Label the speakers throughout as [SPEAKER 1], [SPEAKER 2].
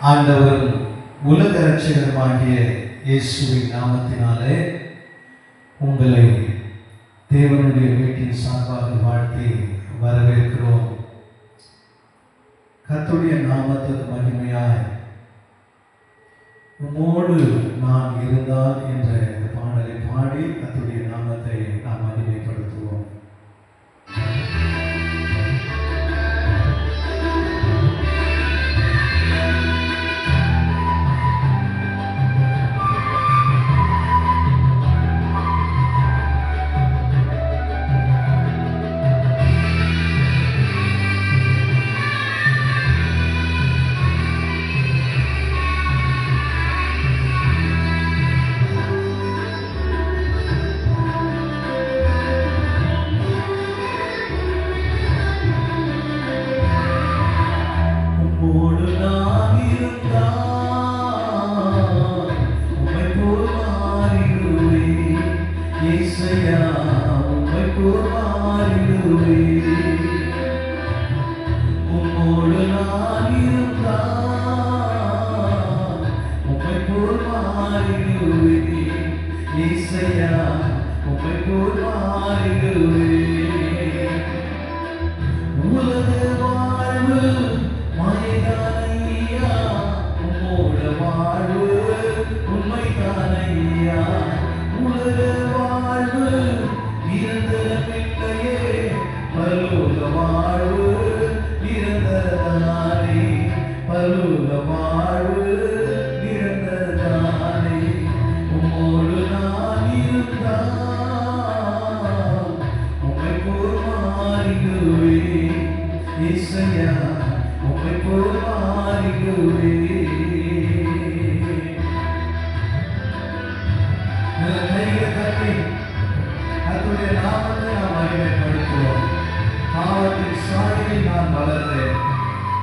[SPEAKER 1] ஆண்டவரும் உலக இரட்சகருமாகிய இயேசுவின் நாமத்தினாலே உங்களை தேவனுடைய வீட்டின் சார்பாக வாழ்த்தி வரவேற்கிறோம். கர்த்தருடைய நாமத்துக்கு மகிமையாய் உம்மோடு நான் இருந்தால் என்ற பாடலை பாடி கர்த்தருடைய நாமத்தை நாம் மகிமைப்படுத்துவோம்.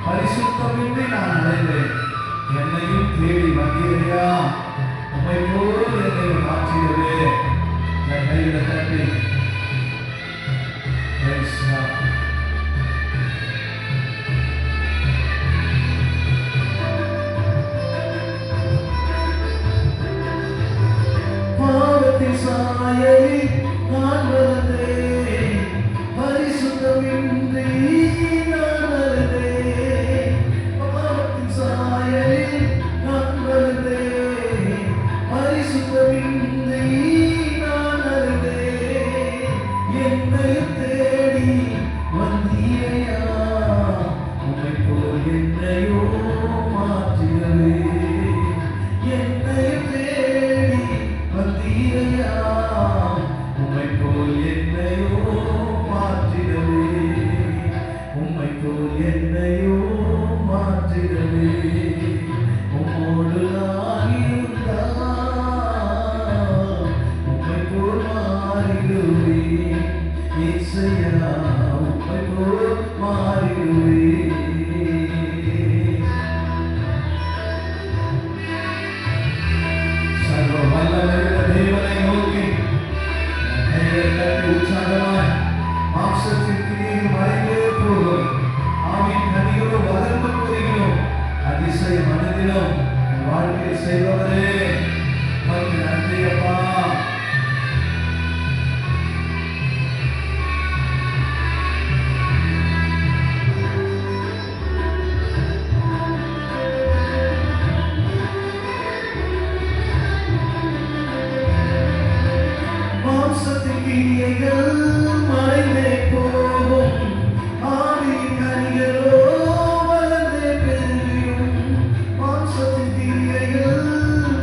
[SPEAKER 1] பரிசுத்தமின்றி நான் அடைந்தேன், என்னையும் தேடி வந்தீரையா, உம்மை போல் என்னை மாற்றியவே. என் கையில தட்டி பாவத்தின் சாயலில் நான் வந்தேன், பரிசுத்தமின்றி நான் வந்தேன். பாவத்தின் சாயலில் நான் வந்தேன், பரிசுத்தமின்றி நான் வந்தேன். என்னை தேடி வந்தீரையா, உம்மை போல் என்னையோ மாற்றியவே. என்னை தேடி வந்தீரையா, உம்மை போல் என்னையோ மாற்றிடவே. உம்மை போல் என்னையோ மாற்றிடவே. உம்மோடு நான் இருந்தால் உம்மை போல் மாறிடுவேன். இயேசுயா, உம்மை போல் மாறிடுவேன். சர்வ வல்லமையுள்ள தேவனை நோக்கி உற்சாகமாய் மாம்சத்தின் கிரியைகள் மறைந்தே போகும், ஆவின் கனிகளோ வளர்ந்து போகிறோம். அதிசய மனதிலும் வாழ்க்கையில் செய்பவரே, உமக்கு நன்றி அப்பா. மாம்சத்தின் கிரியைகள் மறைந்தே போகும், ஆவியின் கனிகளோ வளர்ந்தே பெருகும். மாம்சத்தின் கிரியைகள்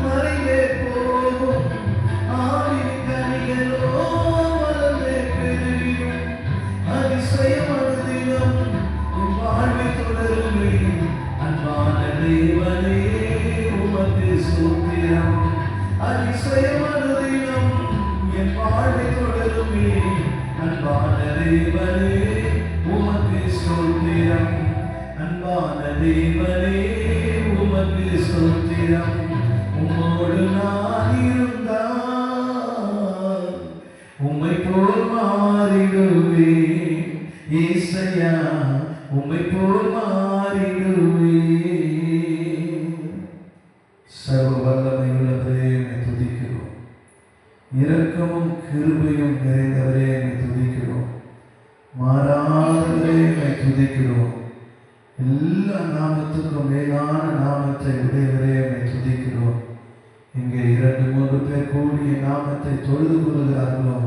[SPEAKER 1] மறைந்தே போகும், ஆவியின் கனிகளோ வளர்ந்தே பெருகும். அதிசயமானதிலும் உன் வாழ்வை தொடருமே. அன்பான தேவனே, உமக்கு ஸ்தோத்திரம். அதிசயமானதிலும் என் வாழ்வை தொடருமே. அன்பான தேவனே, உமக்கு ஸ்தோத்திரம். அன்பான தேவனே, உமக்கு ஸ்தோத்திரம். உம்மோடு நான் இருந்தால் உம்மை போல் மாறிடுவேன். இயேசுயா, உம்மை போல் மாறிடுவேன். எல்லா நாமத்துக்கும் மேலான நாமத்தை உடையவரே உம்மை துதிக்கிறோம். இங்கே 2-3 பேர் கூடிய நாமத்தை தொழுது கொள்கிறார்களோ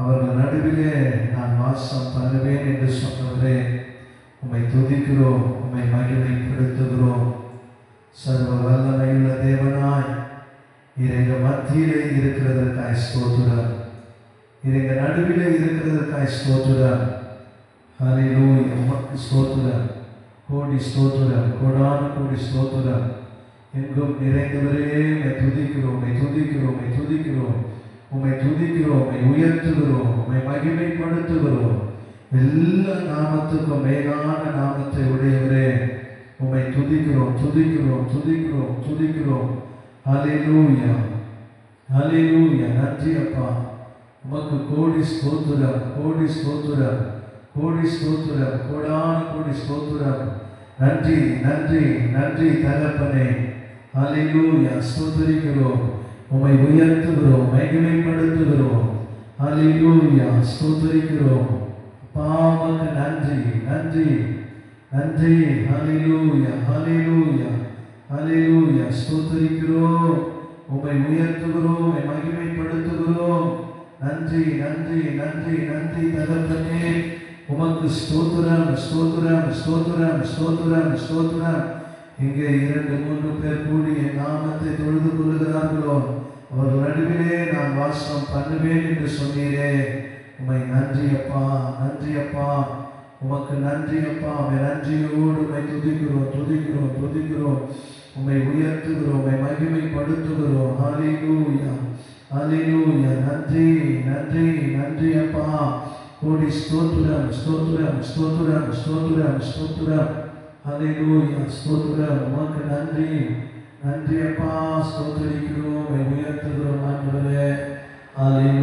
[SPEAKER 1] அவர்கள் நடுவிலே நான் வாசம் பண்ணுவேன் என்று சொன்னவரே உம்மை துதிக்கிறோம், உம்மை மகிமைப்படுத்துகிறோம். சர்வ வல்லமையுள்ள தேவனாய் எங்க மத்தியிலே இருக்கிறதற்காய் ஸ்தோத்திரம், எங்க நடுவிலே இருக்கிறதற்காய் ஸ்தோத்திரம். ஹல்லேலூயா, உமக்கு ஸ்தோத்திரம், கோடி ஸ்தோத்திரம், கோடான கோடி ஸ்தோத்திரம். எங்கும் நிறைந்தவரே உம்மை துதிக்கிறோம், உம்மை துதிக்கிறோம், உம்மை துதிக்கிறோம், உம்மை துதிக்கிறோம், உம்மை உயர்த்துகிறோம், உம்மை மகிமைப்படுத்துகிறோம். எல்லா நாமத்துக்கும் மேலான நாமத்தை உடையவரே உம்மை துதிக்கிறோம், துதிக்கிறோம், துதிக்கிறோம், துதிக்கிறோம். ஹல்லேலூயா, ஹல்லேலூயா. நன்றி அப்பா, உமக்கு கோடி ஸ்தோத்திரம், கோடி ஸ்தோத்திரம், கோடி ஸ்தோத்திரம், கோடான கோடி ஸ்தோத்திரம். நன்றி, நன்றி, நன்றி தகப்பனே. ஹல்லேலூயா, ஸ்தோத்திரிக்கிறோம், உம்மை உயர்த்துகிறோம், மகிமைப்படுத்துகிறோம். ஹல்லேலூயா, ஸ்தோத்திரிக்கிறோம். பாவக்கு நன்றி, நன்றி, நன்றி. ஹல்லேலூயா, ஹல்லேலூயா, ஹல்லேலூயா. ஸ்தோத்திரிக்கிறோம், உம்மை உயர்த்துகிறோம், உம்மை மகிமைப்படுத்துகிறோம். நன்றி, நன்றி, நன்றி, நன்றி தகப்பனே. உமக்கு ஸ்தோத்திரம், ஸ்தோத்திரம், ஸ்தோத்திரம், ஸ்தோத்திரம், ஸ்தோத்திரம். இங்கே 2-3 பேர் கூடிய நாமத்தை தொழுது கொள்கிறார்களோ அவர்கள் நடுவிலே நான் வாசம் பண்ணுவேன் என்று சொன்னீரே. உம்மை நன்றி அப்பா, நன்றி அப்பா, உமக்கு நன்றி அப்பா. உம்மை நன்றியோடு உம்மை துதிக்கிறோம், துதிக்கிறோம், துதிக்கிறோம், உம்மை உயர்த்துகிறோம், உம்மை மகிமைப்படுத்துகிறோம். ஹல்லேலூயா, ஹல்லேலூயா. நன்றி, நன்றி, நன்றி அப்பா. கோடி ஸ்தோத்திரம், ஸ்தோத்திரம், ஸ்தோத்திரம், ஸ்தோத்திரம், ஸ்தோத்திரம். ஹல்லேலூயா, ஸ்தோத்திரம். உமக்கு நன்றி, நன்றி அப்பா. ஸ்தோத்திரிக்கிறோம், உம்மை உயர்த்துகிறோம் ஆண்டவரே. ஹல்லேலூயா.